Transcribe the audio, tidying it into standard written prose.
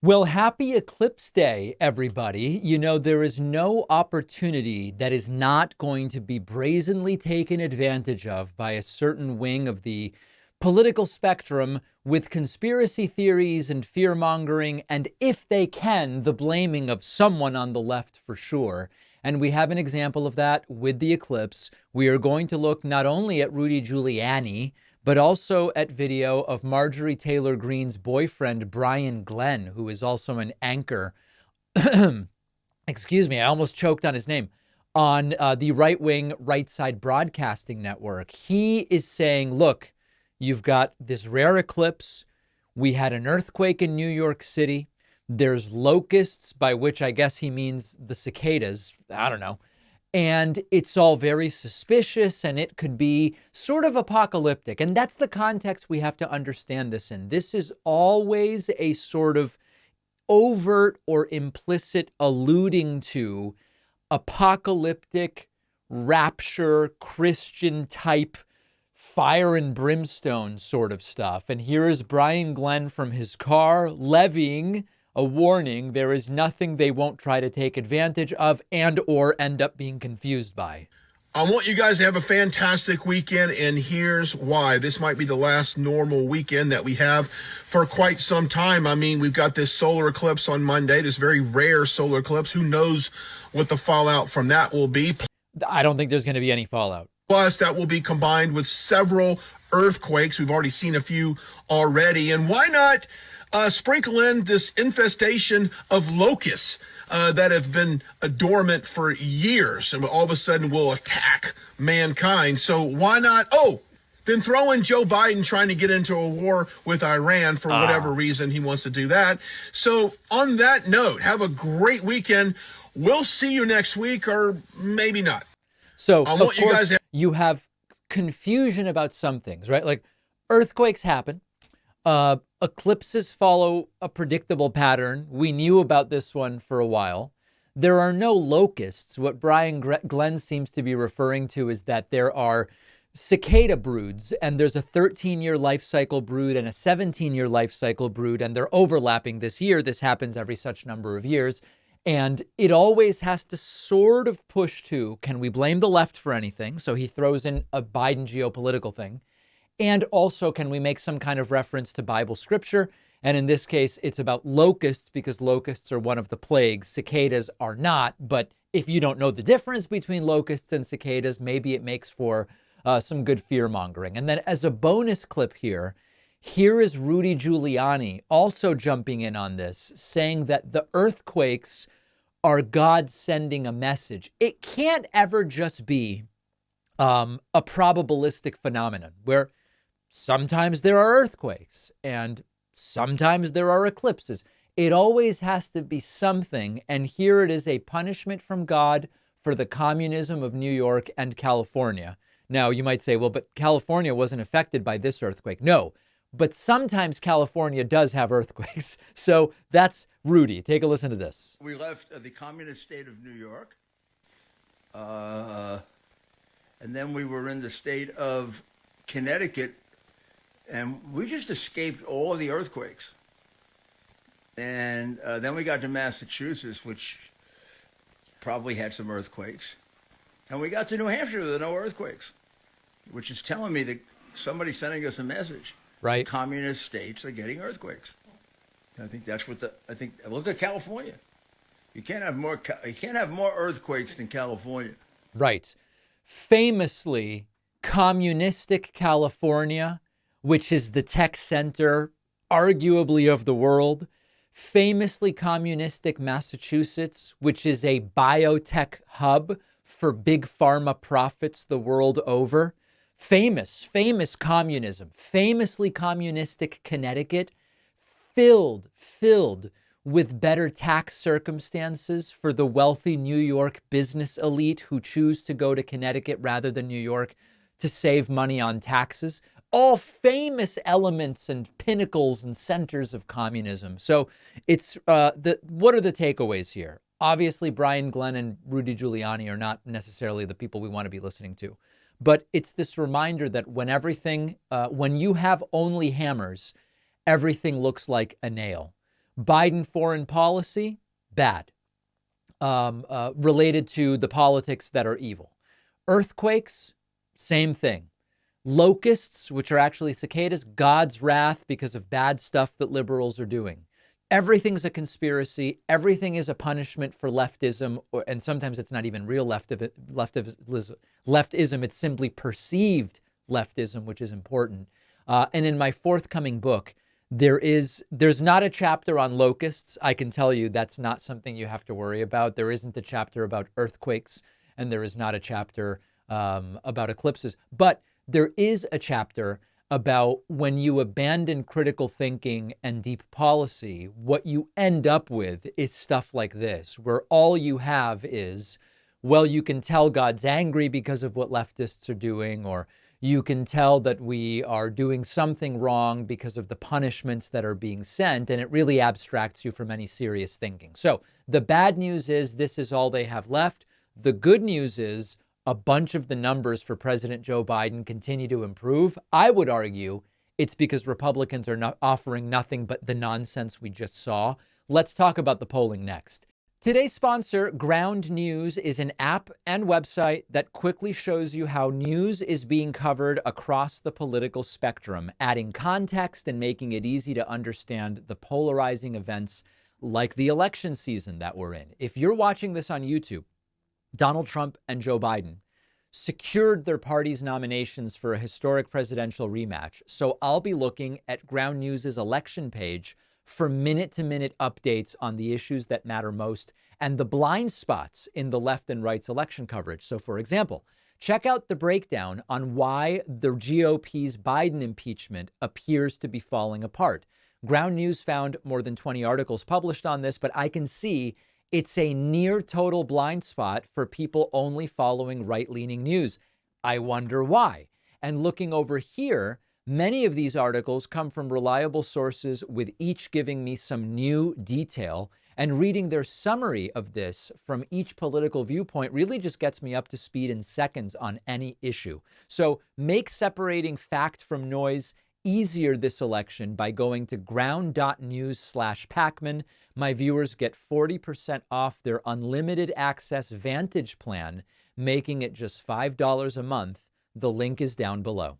Well, happy Eclipse Day, everybody. You know, there is no opportunity that is not going to be brazenly taken advantage of by a certain wing of the political spectrum with conspiracy theories and fear mongering, and if they can, the blaming of someone on the left for sure. And we have an example of that with the eclipse. We are going to look not only at Rudy Giuliani, but also at video of Marjorie Taylor Greene's boyfriend, Brian Glenn, who is also an anchor. Excuse me, I almost choked on his name. On the right wing, right side broadcasting network. He is saying, look, you've got this rare eclipse. We had an earthquake in New York City. There's locusts, by which I guess he means the cicadas. I don't know. And it's all very suspicious, and it could be sort of apocalyptic. And that's the context we have to understand this in. This is always a sort of overt or implicit alluding to apocalyptic, rapture, Christian type, fire and brimstone sort of stuff. And here is Brian Glenn from his car levying a warning. There is nothing they won't try to take advantage of and or end up being confused by. I want you guys to have a fantastic weekend, and here's why. This might be the last normal weekend that we have for quite some time. I mean, we've got this solar eclipse on Monday, this very rare solar eclipse. Who knows what the fallout from that will be? I don't think there's going to be any fallout. Plus, that will be combined with several earthquakes. We've already seen a few already. And why not sprinkle in this infestation of locusts that have been dormant for years and all of a sudden will attack mankind. So why not? Oh, then throw in Joe Biden trying to get into a war with Iran for whatever reason he wants to do that. So on that note, have a great weekend. We'll see you next week, or maybe not. So, of course, you have confusion about some things, right? Like earthquakes happen. Eclipses follow a predictable pattern. We knew about this one for a while. There are no locusts. What Brian Glenn seems to be referring to is that there are cicada broods, and there's a 13-year life cycle brood and a 17-year life cycle brood, and they're overlapping this year. This happens every such number of years. And it always has to sort of push to, can we blame the left for anything? So he throws in a Biden geopolitical thing. And also, can we make some kind of reference to Bible scripture? And in this case, it's about locusts, because locusts are one of the plagues. Cicadas are not. But if you don't know the difference between locusts and cicadas, maybe it makes for some good fear mongering. And then as a bonus clip here is Rudy Giuliani also jumping in on this, saying that the earthquakes are God sending a message. It can't ever just be a probabilistic phenomenon where sometimes there are earthquakes and sometimes there are eclipses. It always has to be something. And here it is, a punishment from God for the communism of New York and California. Now, you might say, well, but California wasn't affected by this earthquake. No, but sometimes California does have earthquakes. So that's Rudy. Take a listen to this. We left the communist state of New York. And then we were in the state of Connecticut. And we just escaped all of the earthquakes. And then we got to Massachusetts, which probably had some earthquakes. And we got to New Hampshire, there were no earthquakes, which is telling me that somebody's sending us a message. Right. Communist states are getting earthquakes. I think that's what look at California. You can't have more earthquakes than California. Right. Famously, communistic California, which is the tech center, arguably, of the world. Famously communistic Massachusetts, which is a biotech hub for big pharma profits the world over. Famous communism. Famously communistic Connecticut, filled with better tax circumstances for the wealthy New York business elite who choose to go to Connecticut rather than New York to save money on taxes. All famous elements and pinnacles and centers of communism. So it's what are the takeaways here? Obviously, Brian Glenn and Rudy Giuliani are not necessarily the people we want to be listening to. But it's this reminder that when you have only hammers, everything looks like a nail. Biden foreign policy, bad. Related to the politics that are evil. Earthquakes, same thing. Locusts, which are actually cicadas, God's wrath because of bad stuff that liberals are doing. Everything's a conspiracy. Everything is a punishment for leftism, and sometimes it's not even real leftism. It's simply perceived leftism, which is important. And in my forthcoming book, there's not a chapter on locusts. I can tell you that's not something you have to worry about. There isn't a chapter about earthquakes, and there is not a chapter about eclipses. But there is a chapter about when you abandon critical thinking and deep policy, what you end up with is stuff like this, where all you have is, well, you can tell God's angry because of what leftists are doing, or you can tell that we are doing something wrong because of the punishments that are being sent, and it really abstracts you from any serious thinking. So the bad news is this is all they have left. The good news is a bunch of the numbers for President Joe Biden continue to improve. I would argue it's because Republicans are not offering nothing but the nonsense we just saw. Let's talk about the polling next. Today's sponsor, Ground News, is an app and website that quickly shows you how news is being covered across the political spectrum, adding context and making it easy to understand the polarizing events like the election season that we're in. If you're watching this on YouTube, Donald Trump and Joe Biden secured their party's nominations for a historic presidential rematch. So I'll be looking at Ground News's election page for minute-to-minute updates on the issues that matter most and the blind spots in the left and right's election coverage. So, for example, check out the breakdown on why the GOP's Biden impeachment appears to be falling apart. Ground News found more than 20 articles published on this, but I can see it's a near total blind spot for people only following right-leaning news. I wonder why. And looking over here, many of these articles come from reliable sources, with each giving me some new detail. And reading their summary of this from each political viewpoint really just gets me up to speed in seconds on any issue. So make separating fact from noise easier this election by going to ground.news/Pacman. My viewers get 40% off their unlimited access Vantage plan, making it just $5 a month. The link is down below.